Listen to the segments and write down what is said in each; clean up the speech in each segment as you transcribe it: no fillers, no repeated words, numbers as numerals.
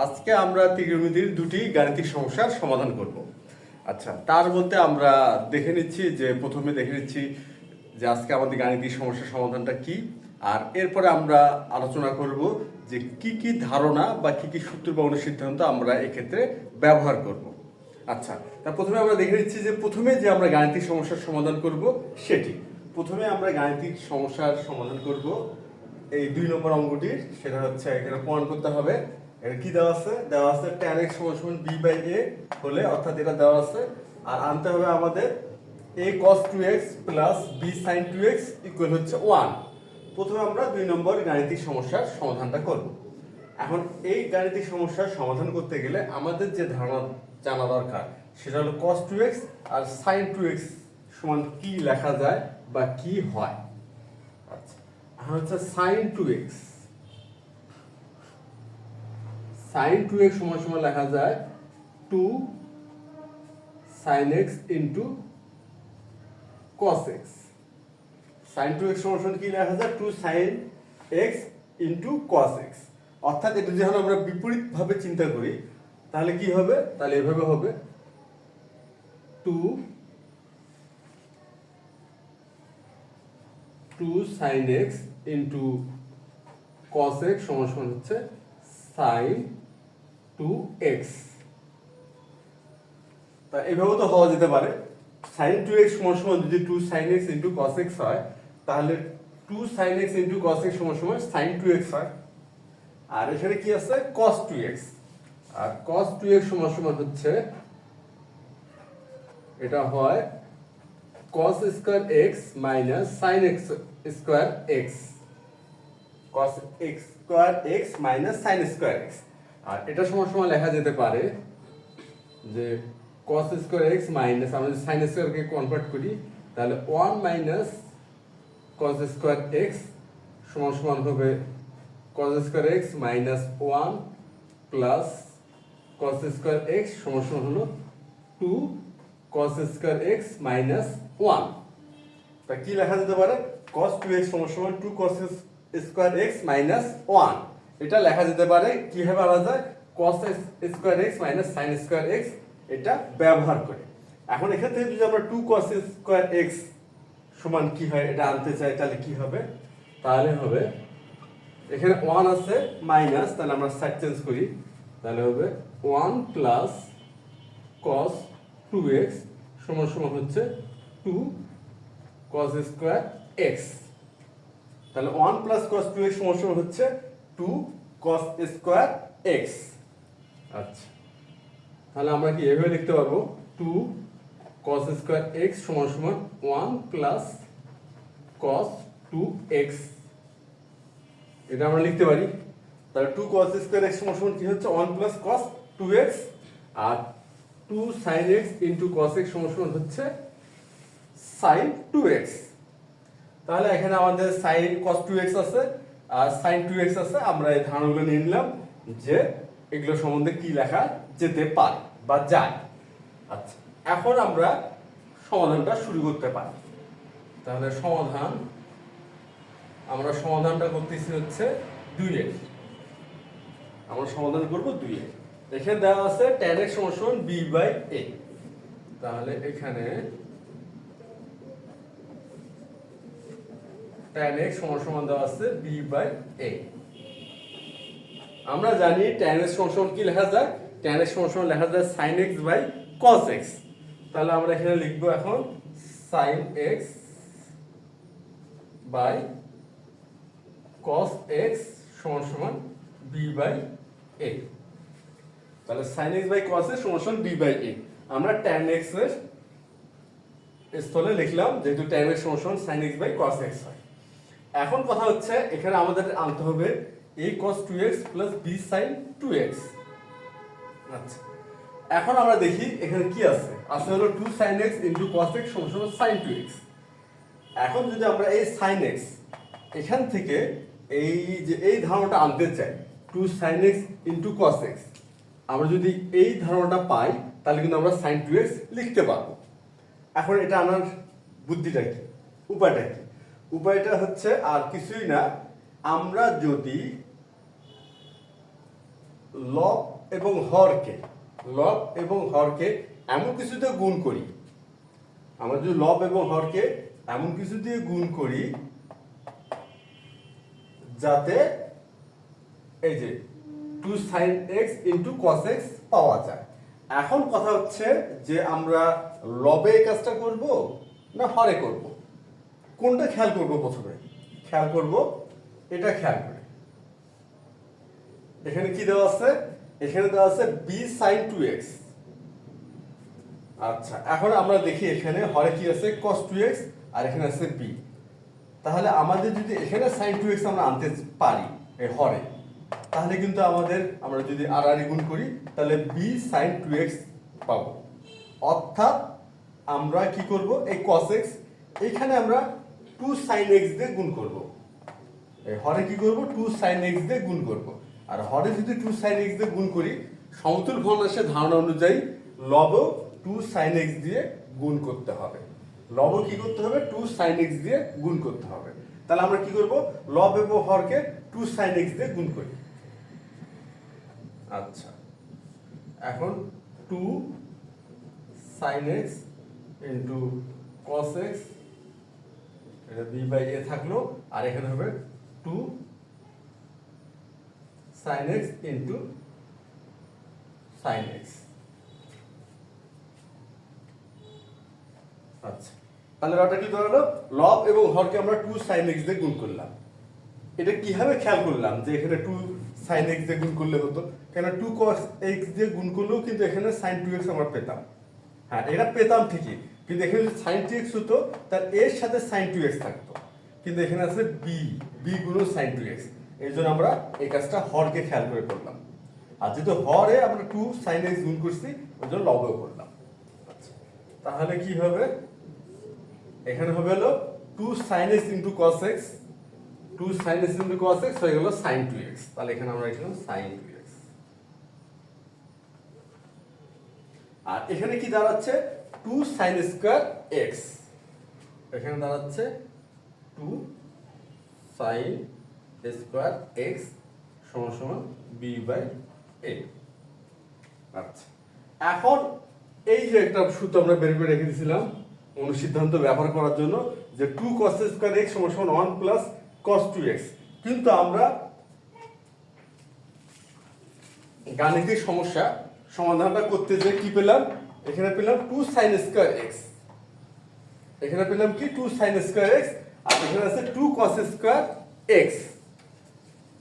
আজকে আমরা ত্রিকোণমিতির দুটি গাণিতিক সমস্যার সমাধান করব। আচ্ছা, তার মধ্যে আমরা দেখে নিচ্ছি যে আজকে আমাদের গাণিতিক সমস্যার সমাধানটা কি, আর এরপরে আমরা আলোচনা করব যে কি কি ধারণা বা কি কি সূত্র বা অনুসিদ্ধান্ত আমরা এক্ষেত্রে ব্যবহার করব। আচ্ছা, তা প্রথমে আমরা দেখে নিচ্ছি যে প্রথমে যে আমরা গাণিতিক সমস্যার সমাধান করব সেটি। প্রথমে আমরা গাণিতিক সমস্যার সমাধান করব এই 2 নম্বর অঙ্কটির, সেটা হচ্ছে এখানে প্রমাণ করতে হবে। এর কি দেওয়া আছে tan x = b/a হলে, অর্থাৎ এটা দেওয়া আছে, আর আনতে হবে আমাদের a cos 2x plus b sin 2x equal হচ্ছে 1। প্রথমে আমরা 2 নম্বর গাণিতিক সমস্যার সমাধানটা করব। এখন এই গাণিতিক সমস্যার সমাধান করতে গেলে আমাদের যে ধারণা জানা দরকার সেটা হলো cos 2x আর sin 2x সমান কি লেখা যায় বা কি হয়। আচ্ছা, এখন হচ্ছে sin 2x সমান লেখা যায় 2 sin x into cos x। sin 2x সমান কি লেখা যায় 2 sin x into cos x। অর্থাৎ এটা যখন আমরা বিপরীত ভাবে চিন্তা করি তাহলে কি হবে, তাহলে এভাবে হবে 2 sin x into cos x সমান হচ্ছে sin 2x। তা এইভাবে তো হওয়া যেতে পারে, sin 2x সমান যদি 2 sin x into cos x হয় তাহলে 2 sin x into cos x সমান sin 2x হয়। আর এখানে কি আছে cos 2x, আর cos 2x সমান হচ্ছে এটা হয় cos square x minus sin x square x, cos x square x minus sin square x। আর এটা সমান লেখা যেতে পারে যে cos স্কয়ার x মাইনাস, আমরা যদি sin স্কয়ারকে কনভার্ট করি তাহলে 1 মাইনাস cos স্কয়ার x সমান হবে cos square x minus 1 plus cos square x সমান হলো 2 cos স্কয়ার x মাইনাস 1। তা কি লেখা যেতে পারে cos 2x সমান 2 cos স্কয়ার x মাইনাস 1। এটা লেখা যেতে পারে কিভাবে আনা যায় cos square x minus sin square x, এটা ব্যবহার করে। এখন এখান থেকে যদি আমরা 2 cos স্কয়ার x সমান কি হয় এটা আনতে চাই তাহলে কি হবে, তাহলে হবে এখানে 1 আছে মাইনাস, তাহলে আমরা সাইড চেঞ্জ করি, তাহলে হবে 1 প্লাস cos 2x সমান হচ্ছে 2 cos স্কয়ার x। তাহলে 1 প্লাস cos 2x সমান হচ্ছে 2 cos স্কয়ার x। আচ্ছা, তাহলে আমরা কি এভাবে লিখতে পারবো 2 cos স্কয়ার x সমান 1 প্লাস cos 2x, এটা আমরা লিখতে পারি। তাহলে 2 cos স্কয়ার x সমান কি হচ্ছে 1 প্লাস cos 2x, আর 2 sin x into cos x সমান হচ্ছে sin 2x। তাহলে এখানে আমাদের sin cos 2x আছে আর sin 2x আছে, আমরা এই ধারণাগুলো নিয়ে নিলাম যে এগুলো সম্বন্ধে কি লেখা যেতে পারে বা যায়। আচ্ছা, এখন আমরা সমাধানটা শুরু করতে পারি। তাহলে আমরা সমাধানটা করতেছি হচ্ছে 2 এর, আমরা সমাধান করব 2 এর। এখানে দেওয়া আছে tan x সমান b/a। তাহলে এখানে tan x সমান দেওয়া আছে b/a। আমরা জানি tan x সমান কি লেখা যায়, tan x সমান লেখা যায় sin x by cos x। তাহলে আমরা এখানে লিখব এখন sin x by cos x সমান b/a। তাহলে sin x by cos x সমান b/a। আমরা tan x এর স্থলে লিখলাম যেহেতু tan x সমান sin x by cos x হয়। এখন কথা হচ্ছে এখানে আমাদের আনতে হবে a cos 2x plus b sin 2x। আচ্ছা, এখন আমরা দেখি এখানে কি আছে হলো 2 sin x into cos x সমান sin 2x। এখন যদি আমরা এই sin x এখান থেকে এই ধারণাটা আনতে চাই 2 sin x into cos x, আমরা যদি এই ধারণাটা পাই তাহলে কিন্তু আমরা sin 2x লিখতে পারবো। এখন এটা আনার বুদ্ধিটা কি, উপায়টা কি? উপায়টা হচ্ছে আর কিছুই না, আমরা যদি লব এবং হরকে এমন কিছুতে গুণ করি, আমরা যদি লব এবং হরকে এমন কিছু দিয়ে গুণ করি যাতে এই যে 2 sin x * cos x পাওয়া যায়। এখন কথা হচ্ছে যে আমরা লবে এই কাজটা করব না হরে করব, কোনটা খেয়াল করব? প্রথমে খেয়াল করব এটা, খেয়াল করে এখানে কি দেওয়া আছে, এখানে দেওয়া আছে b sin 2x। আচ্ছা, এখন আমরা দেখি এখানে হরে কি আছে, cos 2x, আর এখানে আছে b। তাহলে আমাদের যদি এখানে sin 2x আমরা আনতে পারি এই হরে, তাহলে কিন্তু আমরা যদি আর গুণ করি তাহলে b sin 2x পাবো। অর্থাৎ আমরা কি করব, এই cos x এখানে আমরা 2 sin x দিয়ে গুণ করব। এই হরে কি করব, 2 sin x দিয়ে গুণ করব। আর হরে যদি 2 sin x দিয়ে গুণ করি, সমতুল ভগ্নাংশের ধারণা অনুযায়ী লবও 2 sin x দিয়ে গুণ করতে হবে। লব কি করতে হবে, 2 sin x দিয়ে গুণ করতে হবে। তাহলে আমরা কি করব, লব এবং হরকে 2 sin x দিয়ে গুণ করি। আচ্ছা, এখন 2 sin x * cos x, এটা b/a থাকলো, আর এখানে হবে 2 sin x * sin x। আচ্ছা, তাহলে ব্যাপারটা কি দাঁড়ালো, লব এবং হরকে আমরা 2 sin x দিয়ে গুণ করলাম। এটা কিভাবে খেয়াল করলাম যে এখানে 2 sin x দিয়ে গুণ করলে হতো, কেন 2 cos x দিয়ে গুণ করলেও কিন্তু এখানে sin 2x আমরা পেতাম। হ্যাঁ, এটা পেতাম ঠিকই, কিন্তু এখানে যদি sin 2x হতো তার এর সাথে sin 2x থাকতো, কিন্তু এখানে আছে b গুণ sin 2x। এই জন্য আমরা এই কাজটা হরকে খেয়াল করে করলাম। আর যেহেতু হরে আমরা 2 sin x গুণ করছি, ওই জন্য লবেও করলাম। আচ্ছা, তাহলে কি হবে, এখানে হবে হলো 2 sin x * cos x, 2 sin x * cos x হয়ে গেল sin 2x। তাহলে এখানে আমরা লিখলাম sin 2x। আর এখানে কি দাঁড়াচ্ছে, 2 sin square x, এখানে দাঁড়াচ্ছে 2 sin square x = b/a। আচ্ছা, এখন এই যে একটা সূত্র আমরা বের করে রেখে দিয়েছিলাম অনুসিদ্ধান্ত ব্যবহার করার জন্য, যে 2 cos square x = 1 + cos 2x, কিন্তু আমরা গাণিতিক সমস্যা সমাধানটা করতে যে কি পেলাম, এখানে পেলাম 2 sin square x, এখানে পেলাম কি 2 sin square x, আর এখানে আছে 2 cos square x।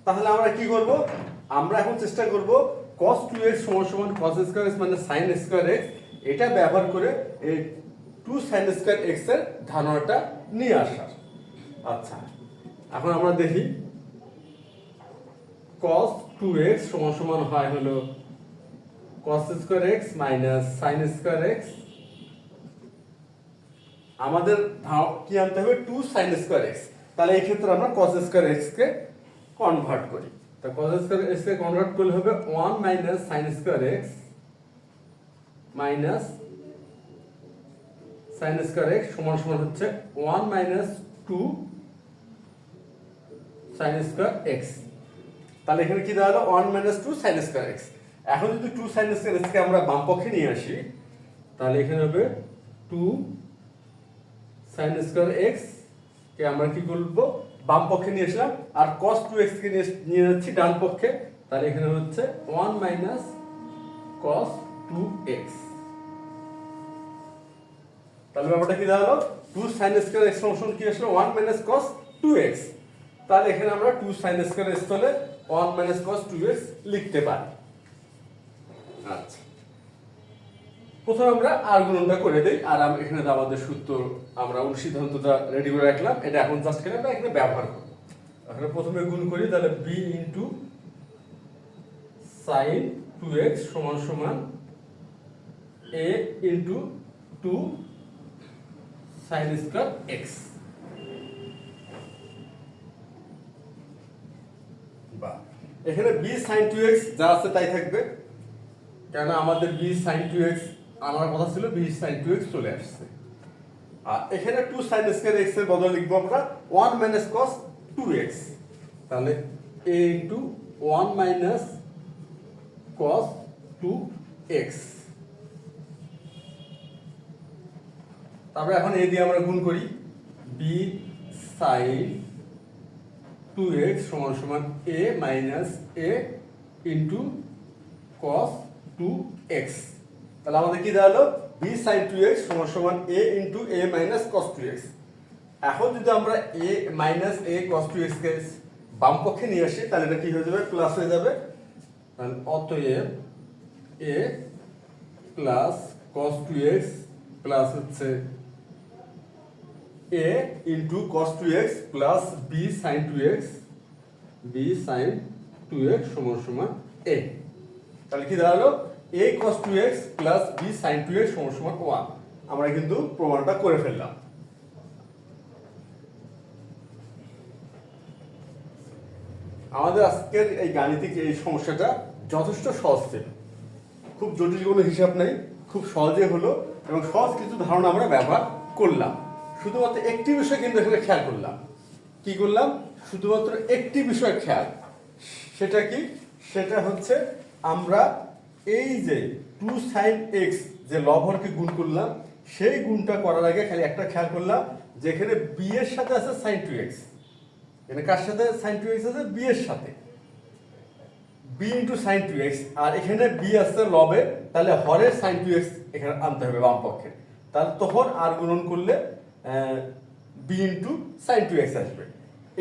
তাহলে আমরা কি করব, আমরা এখন চেষ্টা করব cos 2x = cos square x মানে sin square x, এটা ব্যবহার করে এই 2 sin square x এর ধারণাটা নিয়ে আসার। আচ্ছা, এখন আমরা দেখি cos 2x = হয় হলো cos square x minus sin square x। আমাদের কি আনতে হবে, 2 sin square x। তাহলে এই ক্ষেত্রে আমরা cos square x কে কনভার্ট করি। তো cos square x কে কনভার্ট করলে হবে 1 minus sin square x minus sin square x সমান হচ্ছে 1 minus 2 sin square x। তাহলে এখানে কি দাঁড়ালো, 1 minus 2 sin square x। এখন যদি 2 sin square x কে আমরা বাম পক্ষে নিয়ে আসি, তাহলে এখানে হবে 2 sin square x কে আমরা কি করব, বাম পক্ষে নিয়ে আসলাম, আর cos 2x কে নিয়ে যাচ্ছি ডান পক্ষে। তাহলে এখানে হচ্ছে 1 minus cos 2x। তাহলে ব্যাপারটা কি দাঁড়ালো, 2 sin square x = কি আসলো, 1 minus cos 2x। তাহলে এখানে আমরা 2 sin square x হলে 1 minus cos 2x লিখতে পারি। আচ্ছা, প্রথমে আমরা আর গুণনটা করে দেই, আর এখানে আমাদের সূত্র আমরা অনুসিদ্ধান্তটা রেডি করে রাখলাম, এটা এখন জাস্ট করে আমরা এখানে ব্যবহার করব। এখানে প্রথমে গুণ করি, তাহলে b * sin 2x = a * 2 sin square x। বা এখানে b sin 2x যা আছে তাই থাকবে, কেন আমাদের b sin 2x আমার কথা ছিল, b sin 2x চলে আসছে। আর এখানে 2 sin square x এর বদলে লিখব আমরা 1 minus cos 2x। তাহলে a * 1 minus cos 2x। তারপরে এখন a দিয়ে আমরা গুণ করি, b sin 2x সমান সমান a minus a into cos 2x। তাহলে আমাদের কি দাঁড়ালো, b sin 2x সমান সমান a into a minus cos 2x। এখন যদি আমরা a minus a cos 2x কে বাম পক্ষে নিয়ে আসি তাহলে এটা কি হয়ে যাবে, প্লাস হয়ে যাবে। তাহলে অতএব a plus cos 2x plus হচ্ছে a into cos 2x plus b sin 2x, b sin 2x সমান সমান a। তাহলে কি দাঁড়ালো, a cos 2x plus b sin 2x সমান সমান 1। আমরা কিন্তু প্রমাণটা করে ফেললাম। আমাদের আজকের এই গাণিতিক এই সমস্যাটা যথেষ্ট সহজ ছিল, খুব জটিল কোনো হিসাব নেই, খুব সহজে হলো এবং সহজ কিছু ধারণা আমরা ব্যবহার করলাম। শুধুমাত্র একটি বিষয় কিন্তু এখানে খেয়াল করলাম। কি করলাম, শুধুমাত্র একটি বিষয় খেয়াল, সেটা কি, সেটা হচ্ছে আমরা এই যে 2 sin x যে লবহরকে গুণ করলাম, সেই গুণটা করার আগে খালি একটা খেয়াল করলাম, যেখানে b এর সাথে আছে sin 2x, এখানে কার সাথে sin 2x আছে, b এর সাথে, b ইন্টু sin 2x, আর এখানে b আছে লবে, তাহলে হরের sin 2x এখানে আনতে হবে বাম পক্ষে। তাহলে তখন আর গুণন করলে b ইন্টু sin 2x আসবে।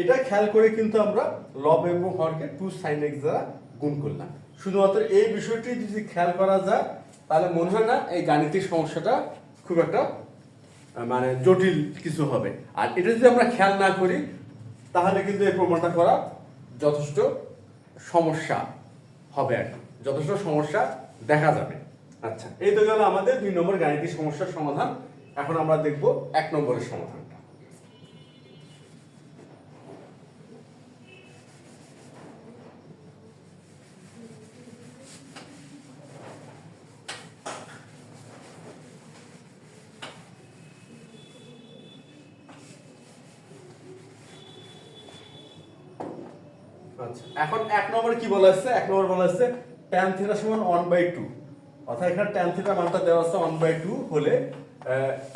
এটা খেয়াল করে কিন্তু আমরা লব এবং হরকে 2 sin x দ্বারা গুণ করলাম। শুধুমাত্র এই বিষয়টি যদি খেয়াল করা যায় তাহলে মনে হয় না এই গাণিতিক সমস্যাটা খুব একটা মানে জটিল কিছু হবে। আর এটা যদি আমরা খেয়াল না করি তাহলে কিন্তু এই প্রমাণটা করা যথেষ্ট সমস্যা হবে, আর যথেষ্ট সমস্যা দেখা যাবে। আচ্ছা, এই তো গেল আমাদের 2 নম্বর গাণিতিক সমস্যার সমাধান। এখন আমরা দেখব 1 নম্বরের সমাধানটা। আচ্ছা, এখন 1 নম্বরে কি বলা আছে, 1 নম্বর বলা আছে tan থিটা সমান 1/2, অর্থাৎ এখানে tan থিটা মানটা দেওয়া আছে 1/2 হলে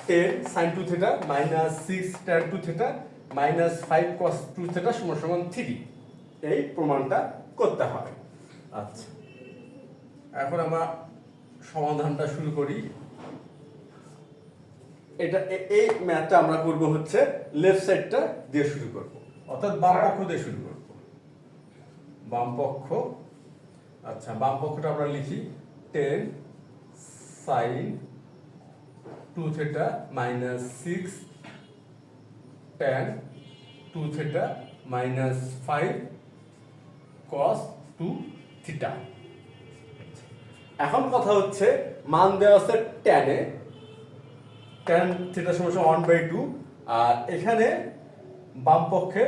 10 sin 2 theta minus 6 tan 2 theta minus 5 cos 2 theta সমান সমান 3, এই প্রমাণটা করতে হবে। আচ্ছা, এখন আমরা সমাধানটা শুরু করি। এটা এই ম্যাথটা আমরা করব হচ্ছে লেফট সাইডটা দিয়ে শুরু করব, অর্থাৎ বাম পক্ষ দিয়ে শুরু করব, বাম পক্ষ। আচ্ছা, বাম পক্ষটা আমরা লিখি 10 sin 2 theta minus 6 tan 2 theta minus 5 cos 2 theta. এখন কথা হচ্ছে মান দেওয়া আছে tan এ, tan থিটা সমান 1/2, আর এখানে বাম পক্ষে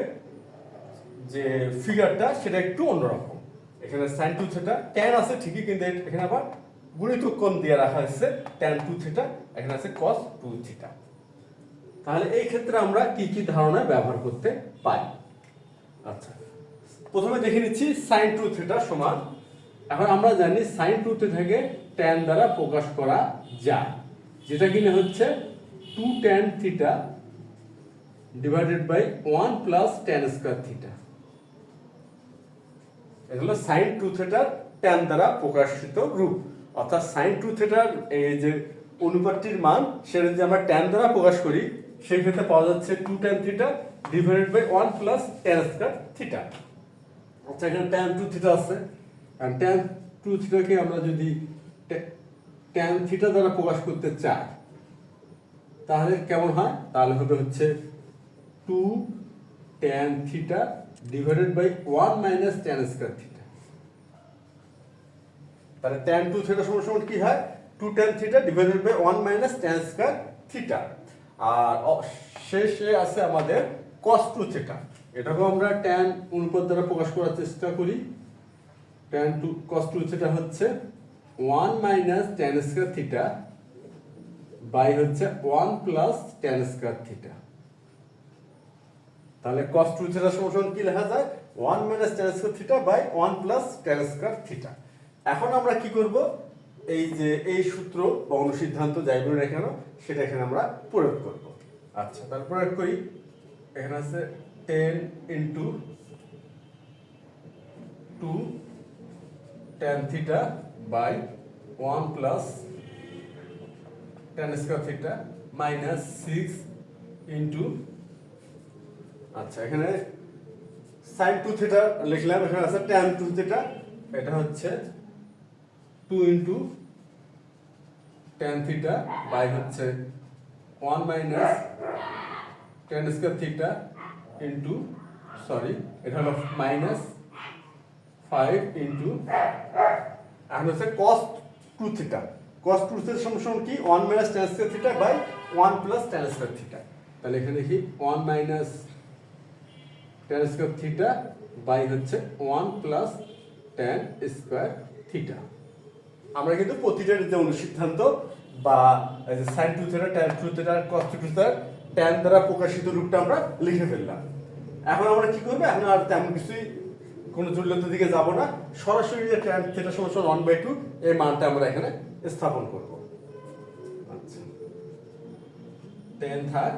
যে ফিগারটা সেটা একটু অন্যরকম। এখানে sin 2 থিটা tan আছে ঠিকই, কিন্তু এখানে আবার গুণিতক কোণ দিয়ে রাখা হয়েছে tan 2 থিটা, এখানে আছে cos 2 থিটা। তাহলে এই ক্ষেত্রে আমরা কি কি ধারণা ব্যবহার করতে পারি। আচ্ছা, প্রথমে দেখে নিচ্ছি sin 2 থিটা সমান, এখন আমরা জানি sin 2 থিটাকে tan দ্বারা প্রকাশ করা যায়, যেটা কিনা হচ্ছে 2 tan theta divided by 1 plus tan square theta. এগুলো sin 2 থিটার tan দ্বারা প্রকাশিত রূপ, অর্থাৎ sin 2 থিটার এই যে অনুপাতটির মান সেটা যদি আমরা tan দ্বারা প্রকাশ করি সেই ক্ষেত্রে পাওয়া যাচ্ছে 2 tan theta divided by 1 plus tan square theta. আচ্ছা, এখানে tan 2 থিটা আছে, আর tan 2 থিটাকে আমরা যদি tan থিটা দ্বারা প্রকাশ করতে চাই তাহলে কেমন হয়, তাহলে হবে হচ্ছে 2 tan theta divided by 1 minus tan square theta. তাহলে tan 2 থিটা সমান সমান কি হয়, 2 tan theta divided by 1 minus tan square theta. আর শেষে আছে আমাদের cos 2 থিটা, এটাকে আমরা tan অনুপাত দ্বারা প্রকাশ করার চেষ্টা করি। tan 2 cos 2 থিটা হচ্ছে 1 minus tan square theta by হচ্ছে 1 প্লাস tan স্কয়ার থিটা। তাহলে cos 2 থিটা সমান কি লেখা যায়, 1 minus tan square theta by 1 plus tan square theta. এখন আমরা কি করব, এই যে এই সূত্র বা অনুসিদ্ধান্ত যাই বলে না কেন সেটা এখানে আমরা প্রয়োগ করব। আচ্ছা, তাহলে প্রয়োগ করি। এখানে আছে 10 into 2 tan theta by 1 plus tan square theta minus 6 into, আচ্ছা এখানে sin 2 থিটা লিখলাম, এখানে আছে tan 2 থিটা, এটা হচ্ছে 2 ইন্টু tan থিটা বাই হচ্ছে 1 minus tan square theta into, sorry এটা হলো মাইনাস 5 ইন্টু, এখন হচ্ছে cos 2 থিটা। cos 2 থিটার সমান কি 1 minus tan square theta by 1 plus tan square theta. তাহলে এখানে দেখি 1 minus tan square theta by হচ্ছে 1 প্লাস tan স্কয়ার থিটা। আমরা কিন্তু প্রতিটার যে অনুসিদ্ধান্ত বা এই যে sin 2 theta tan 2 theta cos 2 theta tan দ্বারা প্রকাশিত রূপটা আমরা লিখে ফেললাম। এখন আমরা কি করব, এখন আর তেমন কিছুই কোনো জটিলতার দিকে যাব না, সরাসরি যে tan থিটা সমান 1/2 এই মানটা আমরা এখানে স্থাপন করব। আচ্ছা, tan থাক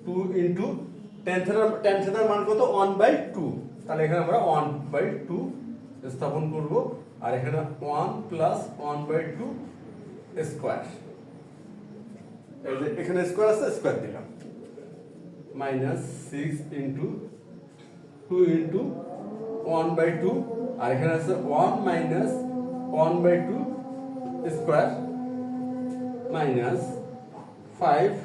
2 ইনটু tan থিটার মান কত 1/2, তাহলে এখানে আমরা 1/2 স্থাপন করব, আর এখানে 1 প্লাস 1/2 স্কয়ার, এই যে এখানে স্কয়ার আছে স্কয়ার দিলাম, মাইনাস 6 ইনটু 2 ইনটু 1/2, আর এখানে আছে 1 minus 1/2 square minus 5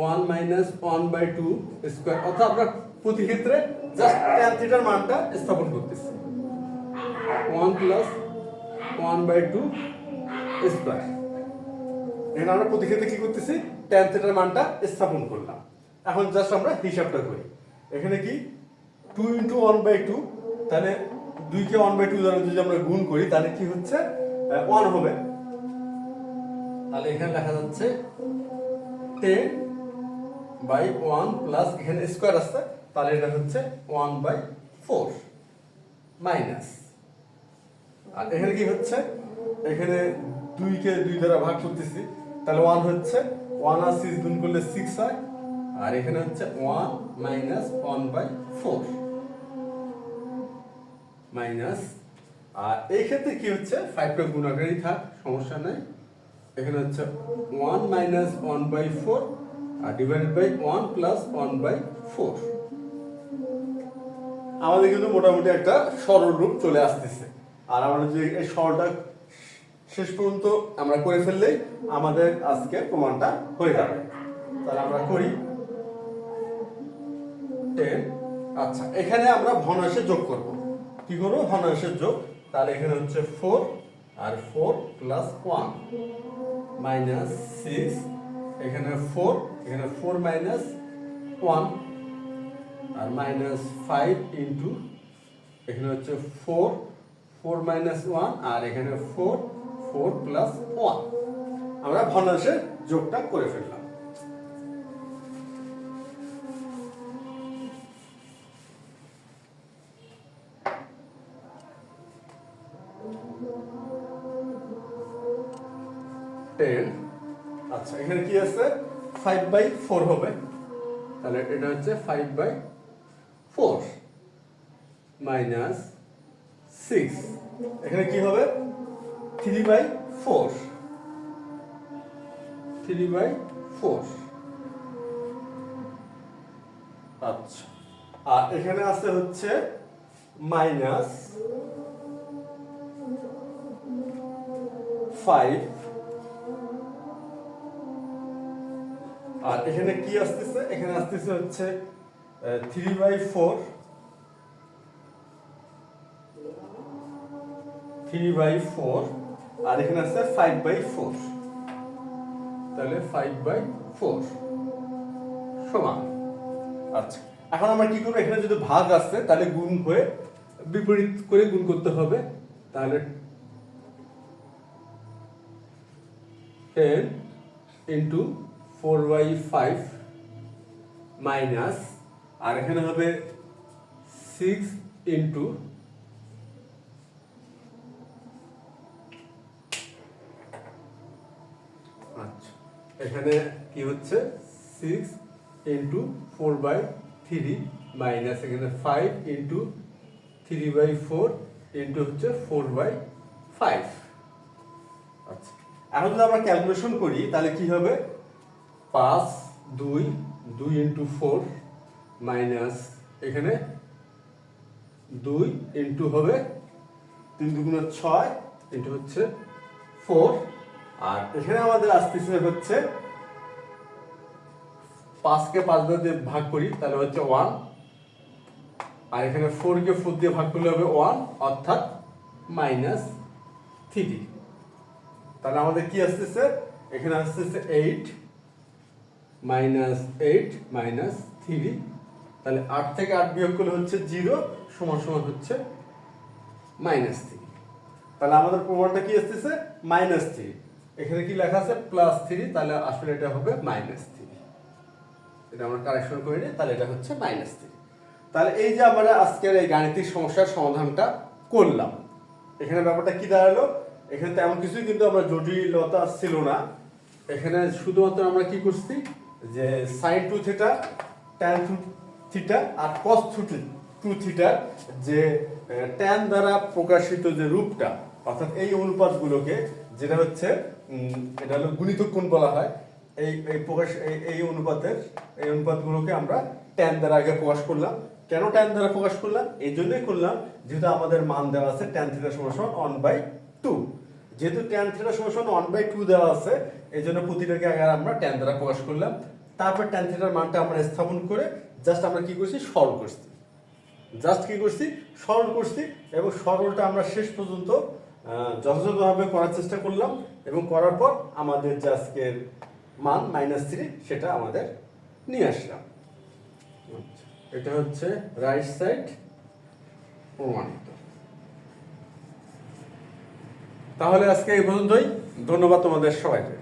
1 minus 1/2 square, অর্থাৎ আমরা প্রতি ক্ষেত্রে জাস্ট tan থিটার মানটা স্থাপন করতেছি, 1 প্লাস 1/2 স্কয়ার। এখানে আমরা প্রতি ক্ষেত্রে কি করতেছি, tan থিটার মানটা স্থাপন করলাম। এখন জাস্ট আমরা হিসাবটা করি, এখানে কি 2 ইনটু 1/2, তাহলে 2 কে 1/2 দ্বারা যদি আমরা গুণ করি তাহলে কি হচ্ছে 1 হবে, তাহলে এখানে লেখা যাচ্ছে 10 বাই 1 প্লাস এখানে স্কয়ার আছে, তাহলে এটা হচ্ছে 1/4 মাইনাস, আর এখানে কি হচ্ছে, এখানে 2 কে 2 দ্বারা ভাগ করতেছি, তাহলে 1 হচ্ছে 1 আর 6 গুণ করলে 6 হয়, আর এখানে হচ্ছে 1 মাইনাস 1/4 মাইনাস, আর এই ক্ষেত্রে কি হচ্ছে 5 টা গুণ আকারেই থাক, সমস্যা নাই, এখানে হচ্ছে 1 মাইনাস 1/4 আর ডিভাইডেড বাই 1 প্লাস 1/4। আমাদের কিন্তু মোটামুটি একটা সরল রূপ চলে আসতেছে, আর আমরা যদি এই সরলটা শেষ পর্যন্ত আমরা করে ফেললেই আমাদের আজকে প্রমাণটা হয়ে যাবে। তাহলে আমরা করি 10, আচ্ছা এখানে আমরা ভগ্নাংশে যোগ করব, কি করব ভগ্নাংশের যোগ, তাহলে এখানে হচ্ছে 4 আর 4 প্লাস 1 মাইনাস 6, এখানে 4 এখানে 4 মাইনাস 1 আর মাইনাস 5 ইনটু, এখানে হচ্ছে 4 মাইনাস 1 আর এখানে 4 প্লাস 1, আমরা ভগ্নাংশের যোগটা করে ফেললাম। আচ্ছা এখানে কি আছে 5/4 হবে, তাহলে এটা হচ্ছে 5/4 মাইনাস 6, এখানে কি হবে 3/4 আচ্ছা, আর এখানে আছে হচ্ছে মাইনাস 5, আর এখানে কি আসতেছে, এখানে আসতেছে হচ্ছে 3/4 আর এখানে আছে 5/4, তাহলে 5/4 সমান। আচ্ছা এখন আমরা কি করব, এখানে যদি ভাগ আসছে তাহলে গুণ হয়ে বিপরীত করে গুণ করতে হবে, তাহলে 10 ইন্টু 4/5 মাইনাস, আর এখানে হবে 6 ইন্টু এখানে কি হচ্ছে 6 ইন্টু 4/3 মাইনাস এখানে 5 ইন্টু 3/4 ইন্টু হচ্ছে 4/5। আচ্ছা, এখন যদি আমরা ক্যালকুলেশন করি তাহলে কি হবে, 5 2 ইন্টু 4 মাইনাস এখানে 2 ইন্টু হবে 3 দুগুণ 6 ইন্টু হচ্ছে 4, আর এখানে আমাদের আসতেছে হচ্ছে 5 কে 5 দিয়ে ভাগ করি তাহলে হচ্ছে 1, আর এখানে 4 কে 4 দিয়ে ভাগ করলে হবে 1 অর্থাৎ -3। তাহলে আমাদের কি আসতেছে, এখানে আসতেছে 8 -3, তাহলে 8 থেকে 8 বিয়োগ করলে হচ্ছে 0 সমান সমান হচ্ছে -3। তাহলে আমাদের প্রমাণটা কি আসতেছে -3, এখানে কি লেখা আছে +3, তাহলে আসলে এটা হবে -3। এটা আমরা কারেকশন করে নিই, তাহলে এটা হচ্ছে -3। তাহলে এই যে আমরা আজকের এই গাণিতিক সমস্যার সমাধানটা করলাম, এখানে ব্যাপারটা কি দাঁড়ালো, এখানে তেমন কিছুই কিন্তু আমরা জটিলতা ছিল না। এখানে শুধুমাত্র আমরা কি করছি যে sin 2 থিটা tan 2 থিটা আর cos 2 থিটার যে tan দ্বারা প্রকাশিত যে রূপটা, অর্থাৎ এই অনুপাতগুলোকে যেটা হচ্ছে এটা হলো গুণিতক কোণ বলা হয়, এই অনুপাতগুলোকে আমরা tan দ্বারা আগে প্রকাশ করলাম। কেন tan দ্বারা প্রকাশ করলাম, এই জন্যই করলাম যেহেতু আমাদের মান দেওয়া আছে tan থিটা সমান 1/2, যেহেতু tan থিটা সমান 1/2 দেওয়া আছে এই জন্য প্রতিটাকে আগে আমরা tan দ্বারা প্রকাশ করলাম। তারপর tan থিটার মানটা আমরা স্থাপন করে জাস্ট আমরা কি করছি, সরল করছি, এবং সরলটা আমরা শেষ পর্যন্ত যথাযথভাবে করার চেষ্টা করলাম, এবং করার পর আমাদের যে আজকের মান -3 সেটা আমাদের নিয়ে আসলাম। এটা হচ্ছে রাইট সাইড প্রমাণিত। তাহলে আজকে এই পর্যন্তই, ধন্যবাদ তোমাদের সবাইকে।